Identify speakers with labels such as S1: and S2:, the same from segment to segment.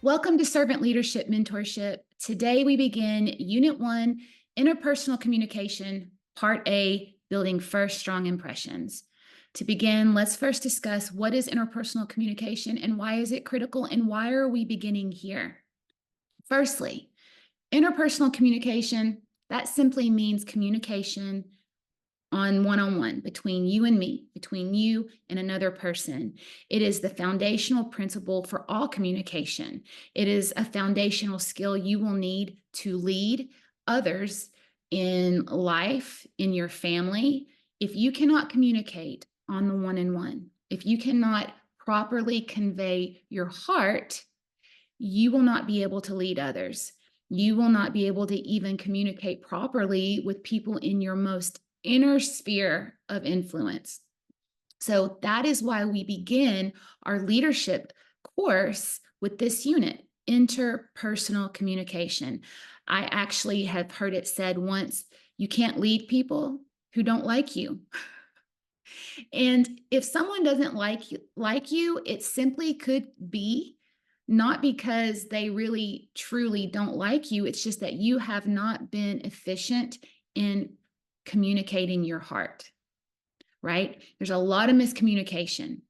S1: Welcome to Servant Leadership Mentorship. Today we begin Unit 1, Interpersonal Communication, Part A, Building First Strong Impressions. To begin, let's first discuss what is interpersonal communication and why is it critical and why are we beginning here? Firstly, interpersonal communication, that simply means communication on one-on-one between you and me, between you and another person. It is the foundational principle for all communication. It is a foundational skill you will need to lead others in life, in your family. If you cannot communicate on the one-on-one, if you cannot properly convey your heart, you will not be able to lead others. You will not be able to even communicate properly with people in your most inner sphere of influence. So that is why we begin our leadership course with this unit, interpersonal communication. I actually have heard it said once, you can't lead people who don't like you. And if someone doesn't like you, it simply could be not because they really truly don't like you. It's just that you have not been efficient in communicating your heart, right? There's a lot of miscommunication.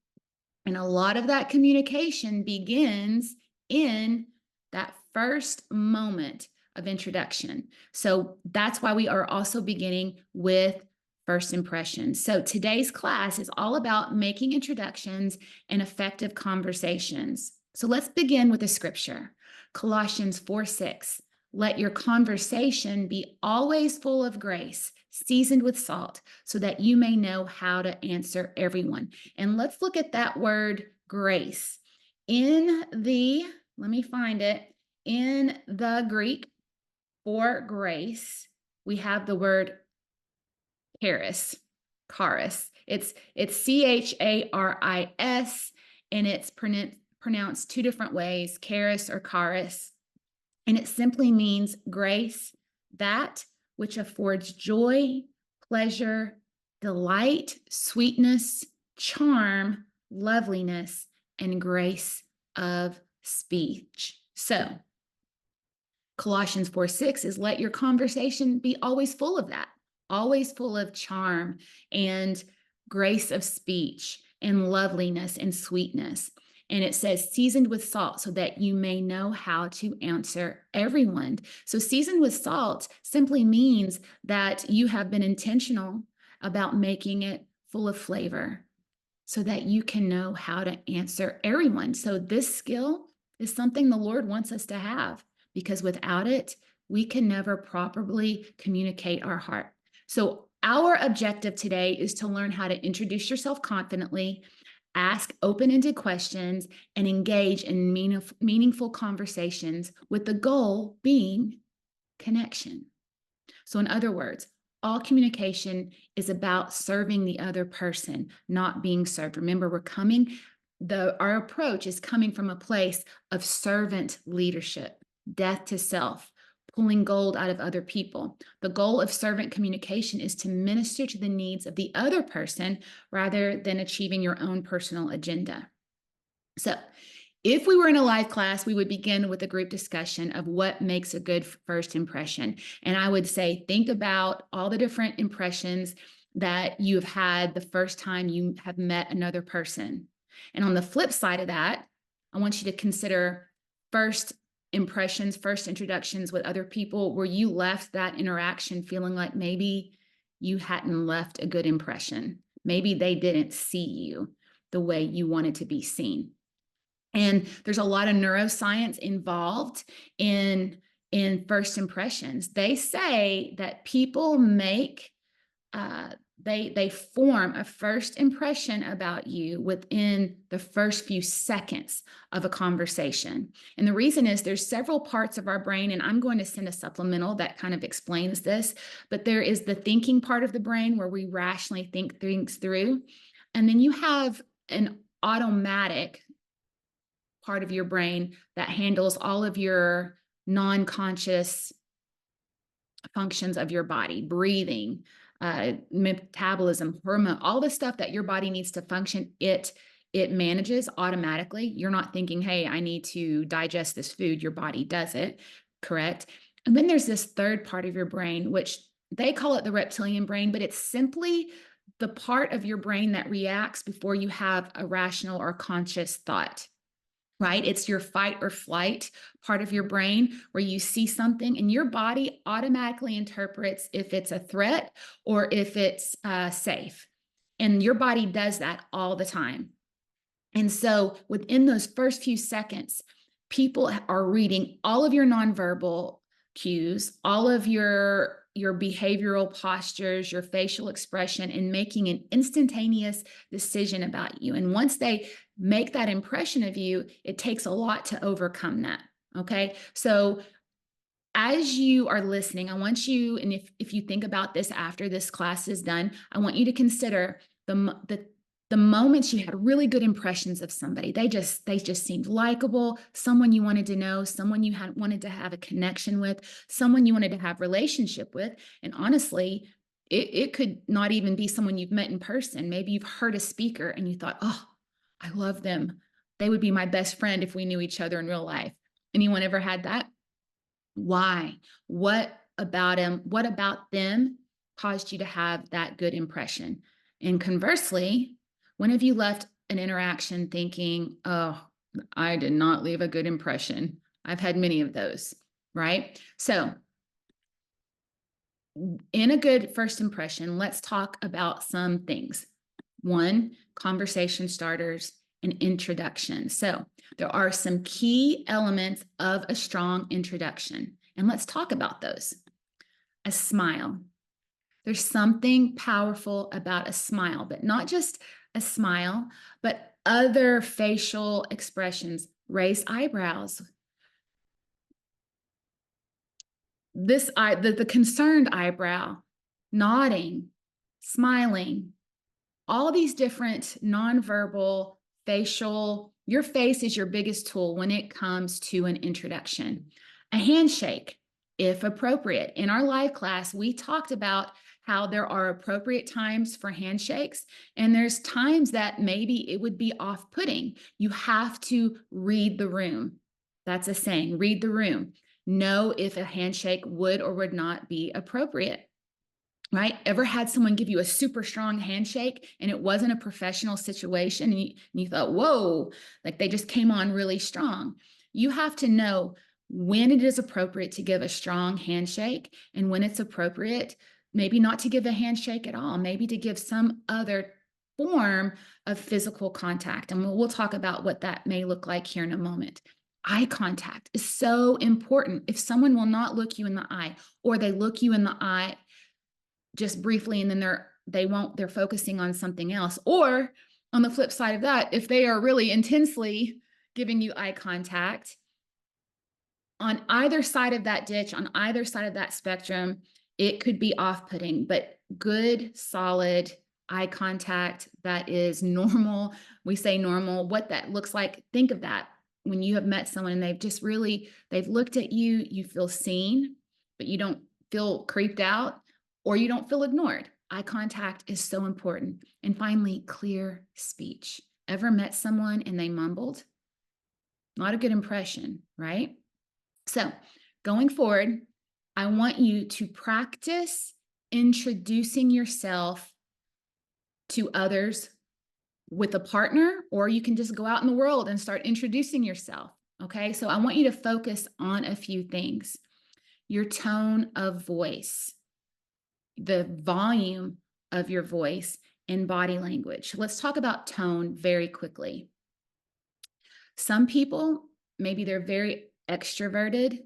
S1: And a lot of that communication begins in that first moment of introduction. So that's why we are also beginning with first impressions. So today's class is all about making introductions and effective conversations. So let's begin with a scripture. Colossians 4:6. Let your conversation be always full of grace, seasoned with salt, so that you may know how to answer everyone. And let's look at that word grace. Let me find it. In the Greek for grace, we have the word charis. It's charis, and it's pronounced two different ways, charis or charis. And it simply means grace, that which affords joy, pleasure, delight, sweetness, charm, loveliness, and grace of speech. So Colossians 4:6 is let your conversation be always full of that, always full of charm and grace of speech and loveliness and sweetness. And it says seasoned with salt so that you may know how to answer everyone. So seasoned with salt simply means that you have been intentional about making it full of flavor so that you can know how to answer everyone. So this skill is something the Lord wants us to have, because without it, we can never properly communicate our heart. So our objective today is to learn how to introduce yourself confidently, ask open-ended questions, and engage in meaningful conversations with the goal being connection. So in other words, all communication is about serving the other person, not being served. Remember, our approach is coming from a place of servant leadership, death to self, pulling gold out of other people. The goal of servant communication is to minister to the needs of the other person rather than achieving your own personal agenda. So if we were in a live class, we would begin with a group discussion of what makes a good first impression. And I would say, think about all the different impressions that you have had the first time you have met another person. And on the flip side of that, I want you to consider first impressions, first introductions with other people where you left that interaction feeling like maybe you hadn't left a good impression. Maybe they didn't see you the way you wanted to be seen. And there's a lot of neuroscience involved in first impressions. They say that people they form a first impression about you within the first few seconds of a conversation. And the reason is there's several parts of our brain, and I'm going to send a supplemental that kind of explains this, but there is the thinking part of the brain where we rationally think things through. And then you have an automatic part of your brain that handles all of your non-conscious functions of your body, breathing, metabolism, hormone, all the stuff that your body needs to function, it It manages automatically. You're not thinking, hey, I need to digest this food. Your body does it, correct? And then there's this third part of your brain, which they call it the reptilian brain, but it's simply the part of your brain that reacts before you have a rational or conscious thought, right? It's your fight or flight part of your brain where you see something and your body automatically interprets if it's a threat or if it's safe. And your body does that all the time. And so within those first few seconds, people are reading all of your nonverbal cues, all of your behavioral postures, your facial expression, and making an instantaneous decision about you. And once they make that impression of you, it takes a lot to overcome that. Okay. So as you are listening, I want you, and if you think about this after this class is done, I want you to consider the moments you had really good impressions of somebody. They just seemed likable, someone you wanted to know, someone you had wanted to have a connection with, someone you wanted to have relationship with. And honestly, it could not even be someone you've met in person. Maybe you've heard a speaker and you thought, oh, I love them. They would be my best friend if we knew each other in real life. Anyone ever had that? Why? What about him? What about them caused you to have that good impression? And conversely, when have you left an interaction thinking, oh, I did not leave a good impression? I've had many of those, right? So, in a good first impression, let's talk about some things. One, conversation starters and introduction. So, there are some key elements of a strong introduction, and let's talk about those. A smile. There's something powerful about a smile, but not just a smile, but other facial expressions, raised eyebrows, the concerned eyebrow, nodding, smiling, all these different nonverbal facial, your face is your biggest tool when it comes to an introduction. A handshake, if appropriate. In our live class, we talked about how there are appropriate times for handshakes, and there's times that maybe it would be off-putting. You have to read the room. That's a saying, read the room. Know if a handshake would or would not be appropriate. Right? Ever had someone give you a super strong handshake and it wasn't a professional situation and you thought, whoa, like they just came on really strong. You have to know when it is appropriate to give a strong handshake and when it's appropriate, maybe not to give a handshake at all, maybe to give some other form of physical contact. And we'll talk about what that may look like here in a moment. Eye contact is so important. If someone will not look you in the eye or they look you in the eye just briefly and then they're focusing on something else, or on the flip side of that, if they are really intensely giving you eye contact, on either side of that ditch, on either side of that spectrum, it could be off-putting. But good solid eye contact that is normal, we say normal, what that looks like, think of that when you have met someone and they've looked at you, you feel seen, but you don't feel creeped out or you don't feel ignored. Eye contact is so important. And finally, clear speech. Ever met someone and they mumbled? Not a good impression, right? So going forward, I want you to practice introducing yourself to others with a partner, or you can just go out in the world and start introducing yourself. Okay, so I want you to focus on a few things. Your tone of voice, the volume of your voice, and body language. Let's talk about tone very quickly. Some people, maybe they're very extroverted,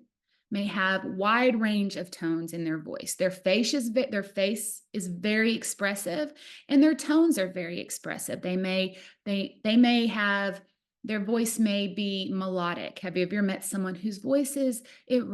S1: may have wide range of tones in their voice. Their face is very expressive, and their tones are very expressive. They may have, their voice may be melodic. Have you ever met someone whose voice is it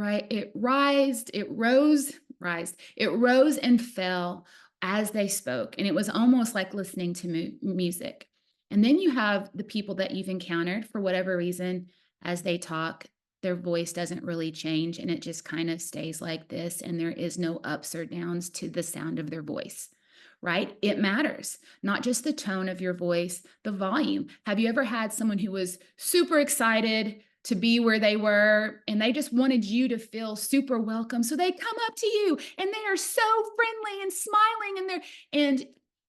S1: rose and fell as they spoke, and it was almost like listening to music. And then you have the people that you've encountered for whatever reason, as they talk, their voice doesn't really change and it just kind of stays like this, and there is no ups or downs to the sound of their voice, right? It matters, not just the tone of your voice, the volume. Have you ever had someone who was super excited to be where they were and they just wanted you to feel super welcome? So they come up to you and they are so friendly and smiling and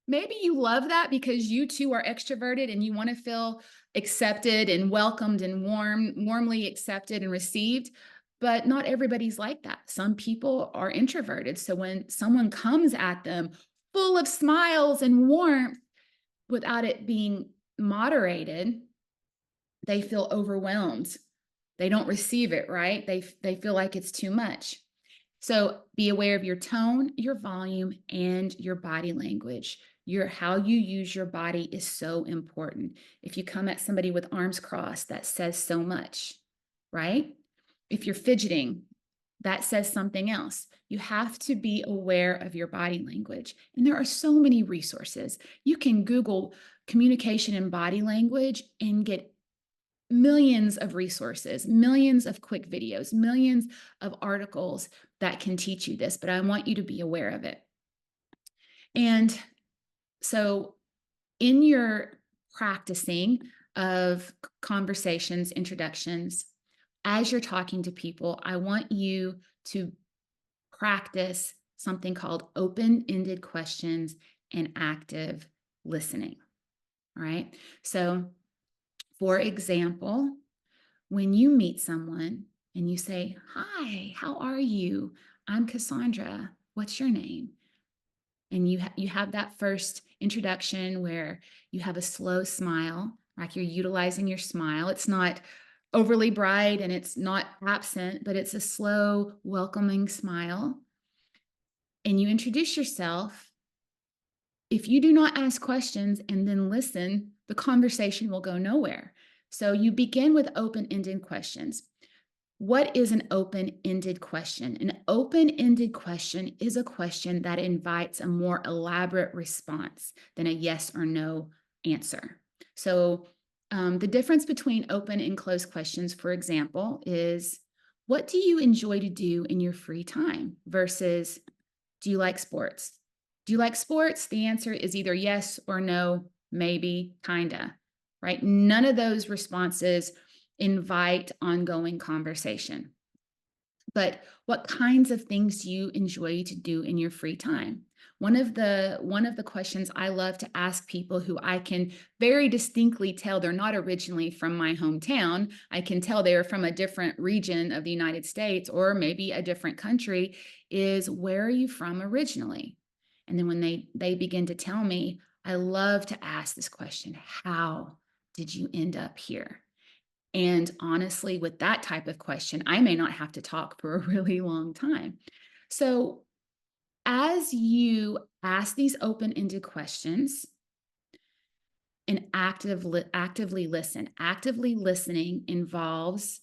S1: maybe you love that because you too are extroverted and you want to feel accepted and welcomed and warmly accepted and received. But not everybody's like that. Some people are introverted. So when someone comes at them full of smiles and warmth without it being moderated, they feel overwhelmed. They don't receive it, right? They feel like it's too much. So be aware of your tone, your volume, and your body language. Your how you use your body is so important. If you come at somebody with arms crossed, that says so much, right? If you're fidgeting, that says something else. You have to be aware of your body language. And there are so many resources. You can Google communication and body language and get millions of resources, millions of quick videos, millions of articles that can teach you this, but I want you to be aware of it. And so, in your practicing of conversations, introductions, as you're talking to people, I want you to practice something called open ended questions and active listening. All right. So, for example, when you meet someone and you say, "Hi, how are you? I'm Cassandra. What's your name?" And you have that first introduction where you have a slow smile, like you're utilizing your smile. It's not overly bright and it's not absent, but it's a slow, welcoming smile. And you introduce yourself. If you do not ask questions and then listen, the conversation will go nowhere. So you begin with open ended questions. What is an open ended question? An open ended question is a question that invites a more elaborate response than a yes or no answer. So, the difference between open and closed questions, for example, is what do you enjoy to do in your free time versus do you like sports? Do you like sports? The answer is either yes or no, maybe, kinda, right? None of those responses invite ongoing conversation. But what kinds of things do you enjoy to do in your free time? One of the questions I love to ask people who I can very distinctly tell they're not originally from my hometown. I can tell they're from a different region of the United States or maybe a different country is where are you from originally? And then when they begin to tell me, I love to ask this question, how did you end up here? And honestly, with that type of question, I may not have to talk for a really long time. So, as you ask these open ended questions and actively listen, actively listening involves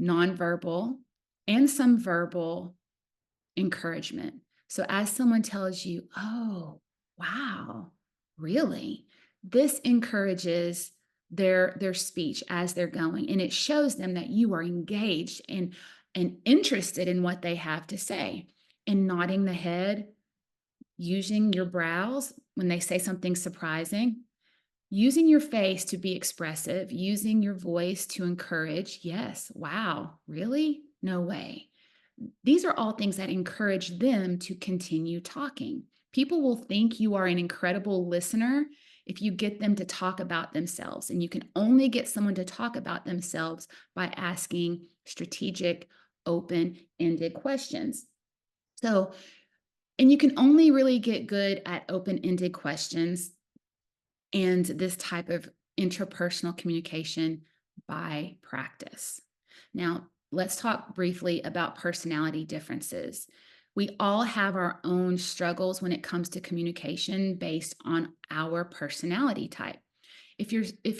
S1: nonverbal and some verbal encouragement. So as someone tells you, "Oh, wow, really?" This encourages their speech as they're going and it shows them that you are engaged and interested in what they have to say. And nodding the head, using your brows when they say something surprising, using your face to be expressive, using your voice to encourage. Yes, wow, really? No way. These are all things that encourage them to continue talking. People will think you are an incredible listener if you get them to talk about themselves. And you can only get someone to talk about themselves by asking strategic, open ended questions. So, and you can only really get good at open ended questions and this type of interpersonal communication by practice. Now, let's talk briefly about personality differences. We all have our own struggles when it comes to communication based on our personality type. If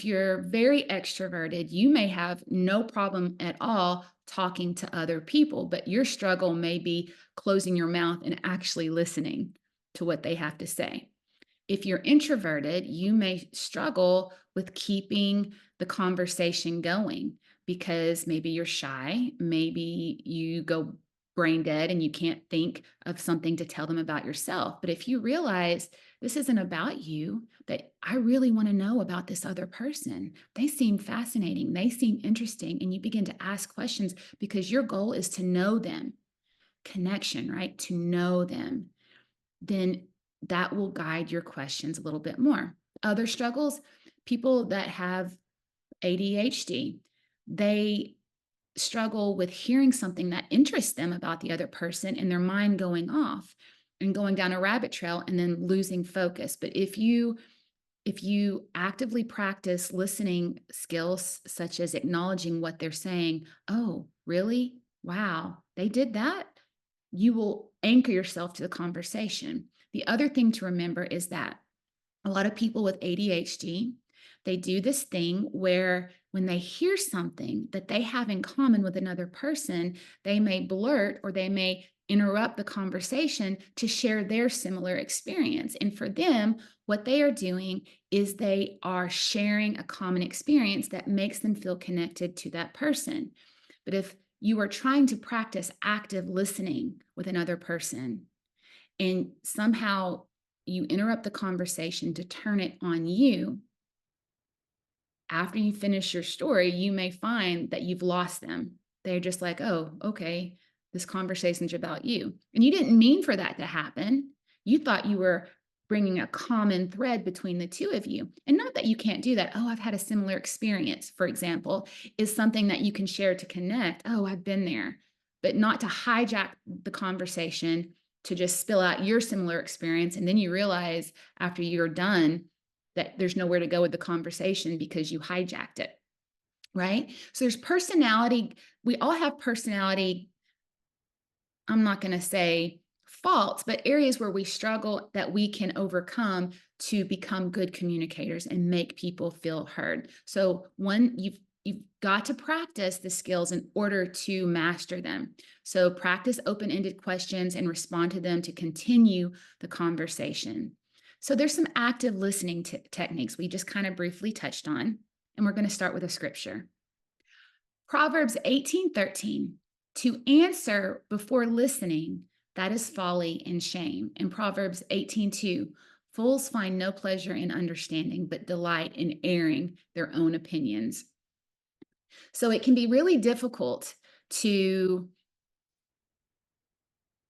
S1: you're very extroverted, you may have no problem at all talking to other people, but your struggle may be closing your mouth and actually listening to what they have to say. If you're introverted, you may struggle with keeping the conversation going because maybe you're shy, maybe you go brain dead and you can't think of something to tell them about yourself. But if you realize this isn't about you, that I really want to know about this other person, they seem fascinating, they seem interesting, and you begin to ask questions because your goal is to know them, connection, right? To know them, then that will guide your questions a little bit more. Other struggles, people that have ADHD, they struggle with hearing something that interests them about the other person and their mind going off and going down a rabbit trail and then losing focus. But if you actively practice listening skills such as acknowledging what they're saying, oh, really? Wow, they did that? You will anchor yourself to the conversation. The other thing to remember is that a lot of people with ADHD, they do this thing where when they hear something that they have in common with another person, they may blurt or they may interrupt the conversation to share their similar experience. And for them, what they are doing is they are sharing a common experience that makes them feel connected to that person. But if you are trying to practice active listening with another person, and somehow you interrupt the conversation to turn it on you, after you finish your story, you may find that you've lost them. They're just like, oh, okay, this conversation's about you. And you didn't mean for that to happen. You thought you were bringing a common thread between the two of you. And not that you can't do that. Oh, I've had a similar experience, for example, is something that you can share to connect. Oh, I've been there, but not to hijack the conversation to just spill out your similar experience. And then you realize after you're done that there's nowhere to go with the conversation because you hijacked it, right? So there's personality. We all have personality. I'm not going to say faults, but areas where we struggle that we can overcome to become good communicators and make people feel heard. So one, you've got to practice the skills in order to master them. So practice open-ended questions and respond to them to continue the conversation. So there's some active listening techniques we just kind of briefly touched on, and we're going to start with a scripture. Proverbs 18:13, to answer before listening, that is folly and shame. And Proverbs 18:2, fools find no pleasure in understanding, but delight in airing their own opinions. So it can be really difficult to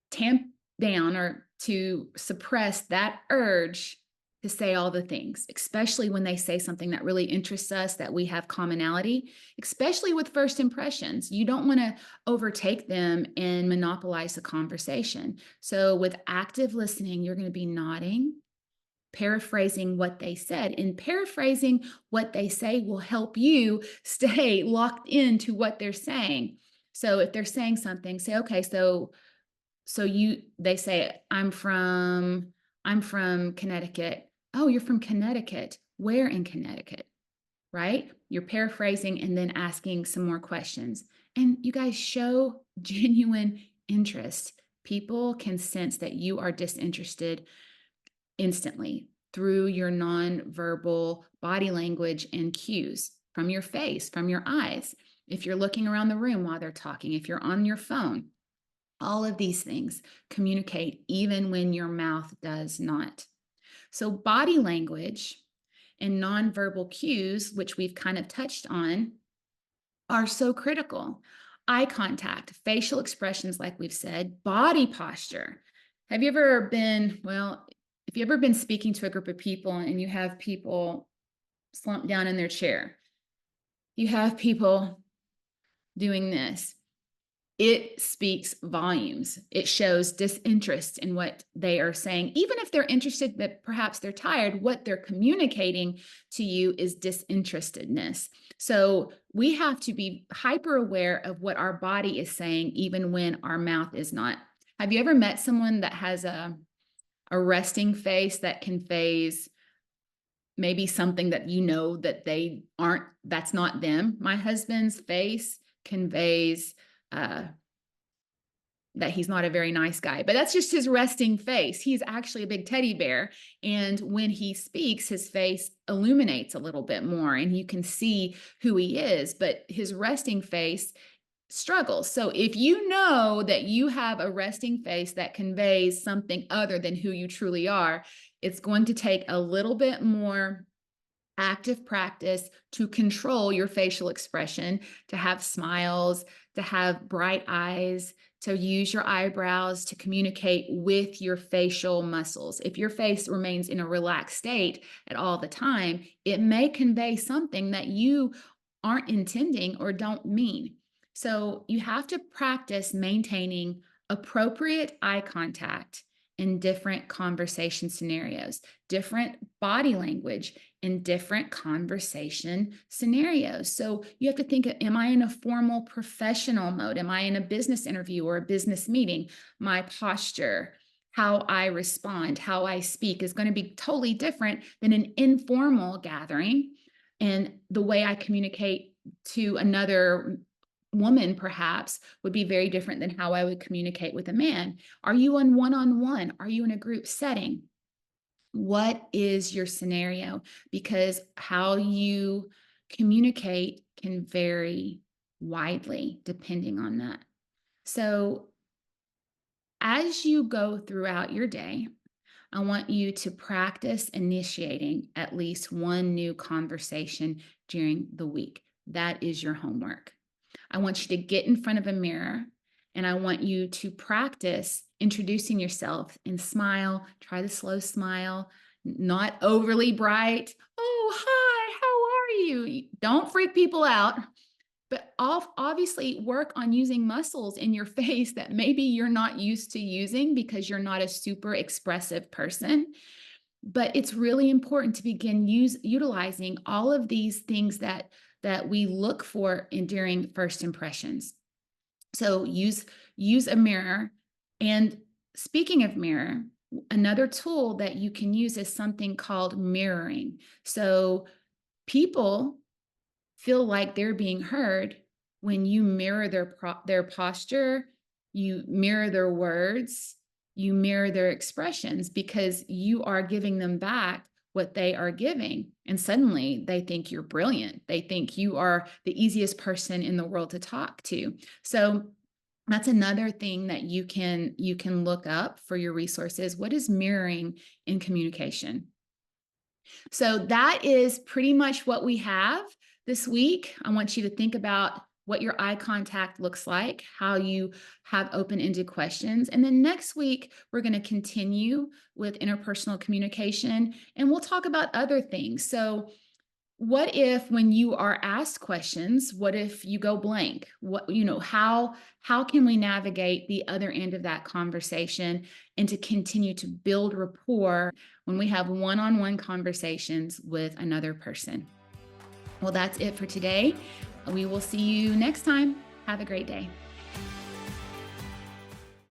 S1: tamp down or to suppress that urge to say all the things, especially when they say something that really interests us, that we have commonality, especially with first impressions. You don't want to overtake them and monopolize the conversation. So with active listening, you're going to be nodding, paraphrasing what they said, and paraphrasing what they say will help you stay locked into what they're saying. So if they're saying something, say, okay, they say, I'm from Connecticut. Oh, you're from Connecticut. Where in Connecticut? Right? You're paraphrasing and then asking some more questions. And you guys show genuine interest. People can sense that you are disinterested instantly through your nonverbal body language and cues from your face, from your eyes. If you're looking around the room while they're talking, if you're on your phone, all of these things communicate even when your mouth does not. So body language and nonverbal cues, which we've kind of touched on, are so critical. Eye contact, facial expressions, like we've said, body posture. Have you ever been, well, if you ever been speaking to a group of people and you have people slumped down in their chair, you have people doing this, it speaks volumes. It shows disinterest in what they are saying. Even if they're interested, but perhaps they're tired, what they're communicating to you is disinterestedness. So we have to be hyper aware of what our body is saying, even when our mouth is not. Have you ever met someone that has a resting face that conveys maybe something that you know that they aren't, that's not them? My husband's face conveys that he's not a very nice guy, but that's just his resting face. He's actually a big teddy bear. And when he speaks, his face illuminates a little bit more and you can see who he is, but his resting face struggles. So if you know that you have a resting face that conveys something other than who you truly are, it's going to take a little bit more active practice to control your facial expression, to have smiles, to have bright eyes, to use your eyebrows to communicate with your facial muscles. If your face remains in a relaxed state at all the time, it may convey something that you aren't intending or don't mean. So you have to practice maintaining appropriate eye contact in different conversation scenarios, different body language in different conversation scenarios. So you have to think, am I in a formal professional mode? Am I in a business interview or a business meeting? My posture, how I respond, how I speak is going to be totally different than an informal gathering. And the way I communicate to another woman perhaps would be very different than how I would communicate with a man. Are you on one-on-one? Are you in a group setting? What is your scenario? Because how you communicate can vary widely depending on that. So as you go throughout your day, I want you to practice initiating at least one new conversation during the week. That is your homework. I want you to get in front of a mirror and I want you to practice introducing yourself and smile. Try the slow smile, not overly bright. Oh, hi, how are you? Don't freak people out, but obviously work on using muscles in your face that maybe you're not used to using because you're not a super expressive person. But it's really important to begin utilizing all of these things that we look for in during first impressions. So use a mirror. And speaking of mirror, another tool that you can use is something called mirroring. So people feel like they're being heard when you mirror their posture, you mirror their words, you mirror their expressions because you are giving them back what they are giving. And suddenly they think you're brilliant. They think you are the easiest person in the world to talk to. So that's another thing that you can look up for your resources. What is mirroring in communication? So that is pretty much what we have this week. I want you to think about what your eye contact looks like, how you have open-ended questions. And then next week, we're going to continue with interpersonal communication and we'll talk about other things. So what if when you are asked questions, what if you go blank? How can we navigate the other end of that conversation and to continue to build rapport when we have one-on-one conversations with another person? Well, that's it for today. We will see you next time. Have a great day.